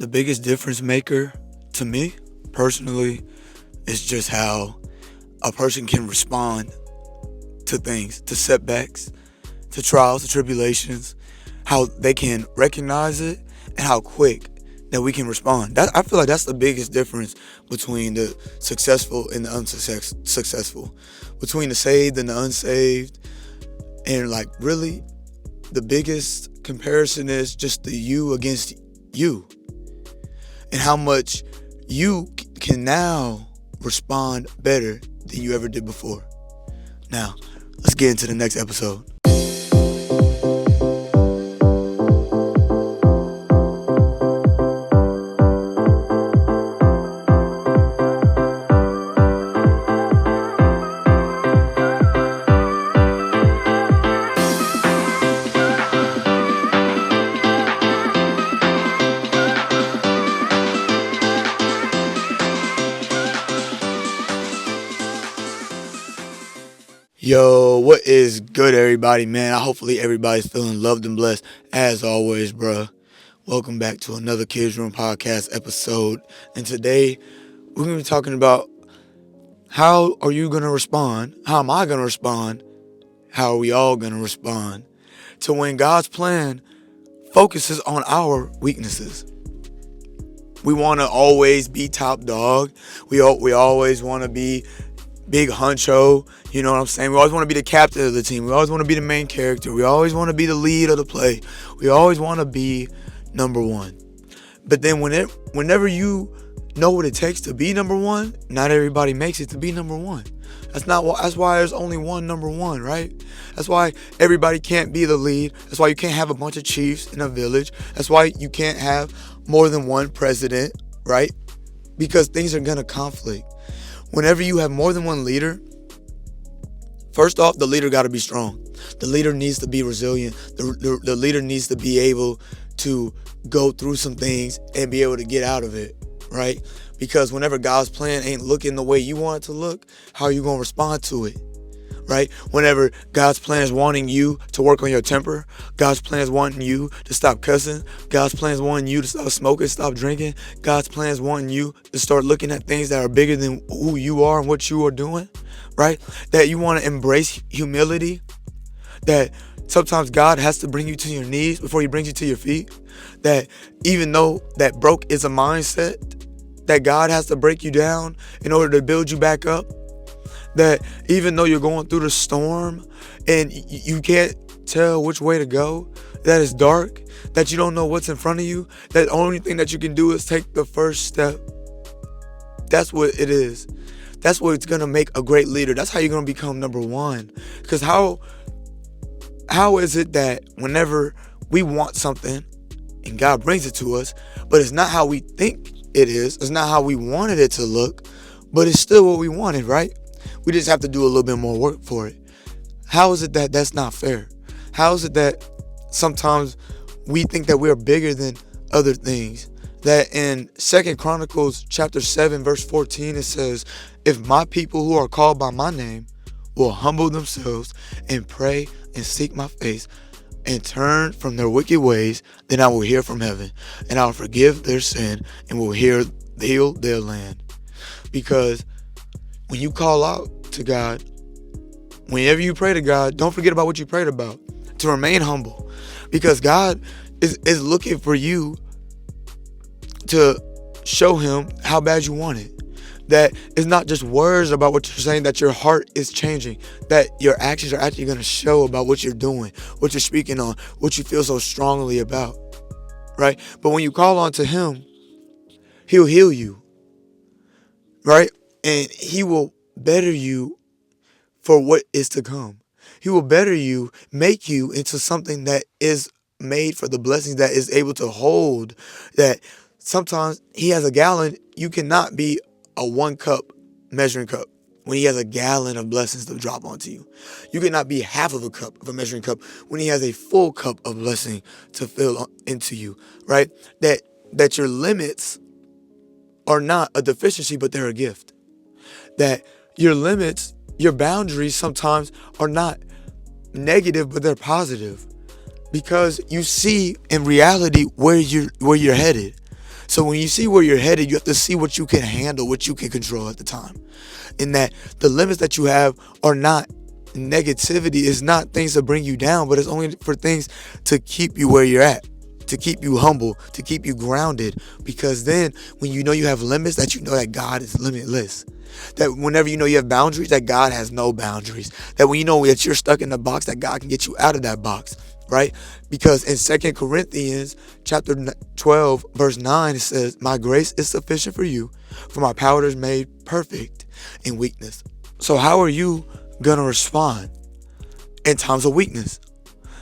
The biggest difference maker to me personally is just how a person can respond to things, to setbacks, to trials, to tribulations, how they can recognize it and how quick that we can respond. I feel like that's the biggest difference between the successful and the unsuccessful, between the saved and the unsaved. And like really, the biggest comparison is just the you against you, and how much you can now respond better than you ever did before. Now, let's get into the next episode. Yo, what is good, everybody, man? Hopefully everybody's feeling loved and blessed as always, bruh. Welcome back to another Kids Room Podcast episode. And today, we're going to be talking about how are you going to respond? How am I going to respond? How are we all going to respond to when God's plan focuses on our weaknesses? We want to always be top dog. We always want to be big honcho, you know what I'm saying? We always want to be the captain of the team. We always want to be the main character. We always want to be the lead of the play. We always want to be number one. But then whenever you know what it takes to be number one, not everybody makes it to be number one. That's why there's only one number one, right? That's why everybody can't be the lead. That's why you can't have a bunch of chiefs in a village. That's why you can't have more than one president, right? Because things are going to conflict. Whenever you have more than one leader, first off, the leader got to be strong. The leader needs to be resilient. The leader needs to be able to go through some things and be able to get out of it, right? Because whenever God's plan ain't looking the way you want it to look, how are you going to respond to it, right? Whenever God's plan is wanting you to work on your temper, God's plan is wanting you to stop cussing, God's plan is wanting you to stop smoking, stop drinking, God's plan is wanting you to start looking at things that are bigger than who you are and what you are doing, right? That you want to embrace humility, that sometimes God has to bring you to your knees before he brings you to your feet, that even though that broke is a mindset, that God has to break you down in order to build you back up. That even though you're going through the storm and you can't tell which way to go, that it's dark, that you don't know what's in front of you, that the only thing that you can do is take the first step. That's what it is. That's what's going to make a great leader. That's how you're going to become number one. Because how is it that whenever we want something and God brings it to us, but it's not how we think it is, it's not how we wanted it to look, but it's still what we wanted, right? We just have to do a little bit more work for it. How is it that that's not fair? How is it that sometimes we think that we're bigger than other things? That in 2 Chronicles chapter 7, verse 14, it says, if my people who are called by my name will humble themselves and pray and seek my face and turn from their wicked ways, then I will hear from heaven and I will forgive their sin and will heal their land. Because when you call out to God, whenever you pray to God, don't forget about what you prayed about. To remain humble. Because God is looking for you to show him how bad you want it. That it's not just words about what you're saying, that your heart is changing. That your actions are actually going to show about what you're doing, what you're speaking on, what you feel so strongly about. Right? But when you call on to him, he'll heal you. Right? And he will better you for what is to come. He will better you, make you into something that is made for the blessings, that is able to hold. That sometimes he has a gallon, you cannot be a 1 cup measuring cup when he has a gallon of blessings to drop onto you. You cannot be half of a cup of a measuring cup when he has a full cup of blessing to fill into you, right? That your limits are not a deficiency, but they're a gift. That your limits, your boundaries sometimes are not negative, but they're positive. Because you see in reality where you're headed. So when you see where you're headed, you have to see what you can handle, what you can control at the time. In that the limits that you have are not negativity, is not things to bring you down, but it's only for things to keep you where you're at, to keep you humble, to keep you grounded. Because then when you know you have limits, that you know that God is limitless. That whenever you know you have boundaries, that God has no boundaries. That when you know that you're stuck in a box, that God can get you out of that box, right? Because in 2 Corinthians chapter 12, verse 9, it says, "My grace is sufficient for you, for my power is made perfect in weakness." So how are you going to respond in times of weakness?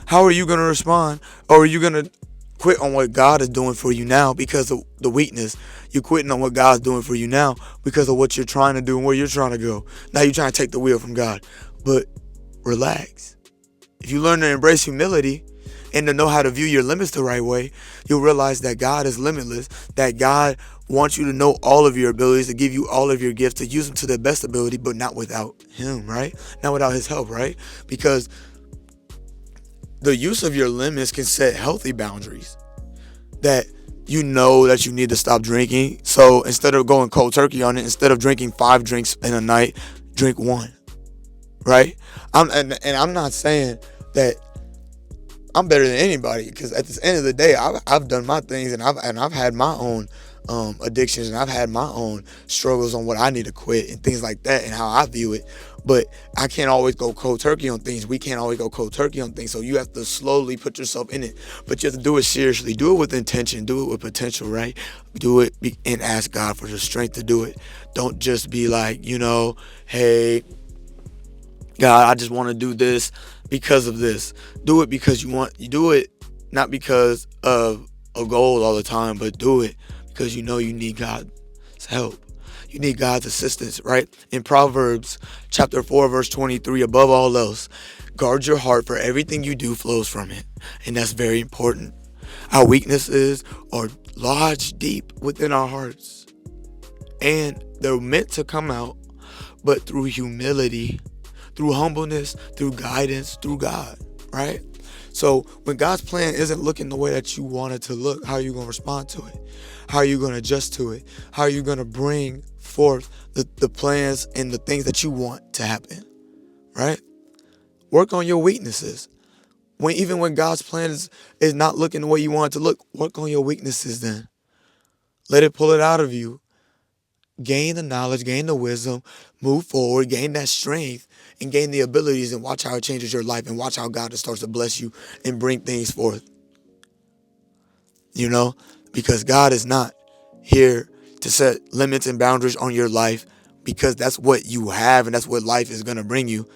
How are you going to respond? Or are you going to quit on what God is doing for you now because of the weakness? You're quitting on what God's doing for you now because of what you're trying to do and where you're trying to go. Now you're trying to take the wheel from God. But relax. If you learn to embrace humility and to know how to view your limits the right way, you'll realize that God is limitless, that God wants you to know all of your abilities, to give you all of your gifts, to use them to their best ability, but not without Him, right? Not without His help, right? Because the use of your limits can set healthy boundaries. That you know that you need to stop drinking. So instead of going cold turkey on it, instead of drinking 5 drinks in a night, drink 1, right? I'm not saying that I'm better than anybody, because at the end of the day, I've done my things, and I've had my own addictions, and I've had my own struggles on what I need to quit and things like that and how I view it. But I can't always go cold turkey on things. We can't always go cold turkey on things. So you have to slowly put yourself in it. But you have to do it seriously. Do it with intention. Do it with potential, right? Do it and ask God for the strength to do it. Don't just be like, hey, God, I just want to do this because of this. Do it because you do it not because of a goal all the time, but do it because you need God's help. You need God's assistance, right? In Proverbs chapter 4, verse 23, above all else, guard your heart, for everything you do flows from it. And that's very important. Our weaknesses are lodged deep within our hearts, and they're meant to come out, but through humility, through humbleness, through guidance, through God, right? So when God's plan isn't looking the way that you want it to look, how are you going to respond to it? How are you going to adjust to it? How are you going to bring forth the plans and the things that you want to happen, right? Work on your weaknesses. Even when God's plan is not looking the way you want it to look, work on your weaknesses then. Let it pull it out of you. Gain the knowledge, gain the wisdom, move forward, gain that strength, and gain the abilities, and watch how it changes your life, and watch how God starts to bless you and bring things forth. Because God is not here to set limits and boundaries on your life because that's what you have and that's what life is going to bring you,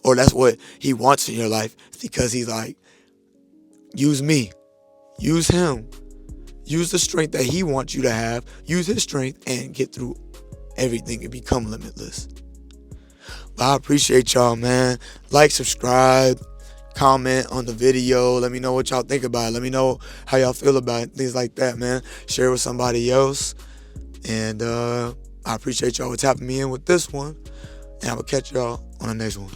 or that's what He wants in your life. It's because He's like, use me, use Him, use the strength that He wants you to have, use His strength and get through everything and become limitless. But I appreciate y'all, man. Like, subscribe, comment on the video. Let me know what y'all think about it. Let me know how y'all feel about it. Things like that, man. Share with somebody else. And I appreciate y'all for tapping me in with this one. And I will catch y'all on the next one.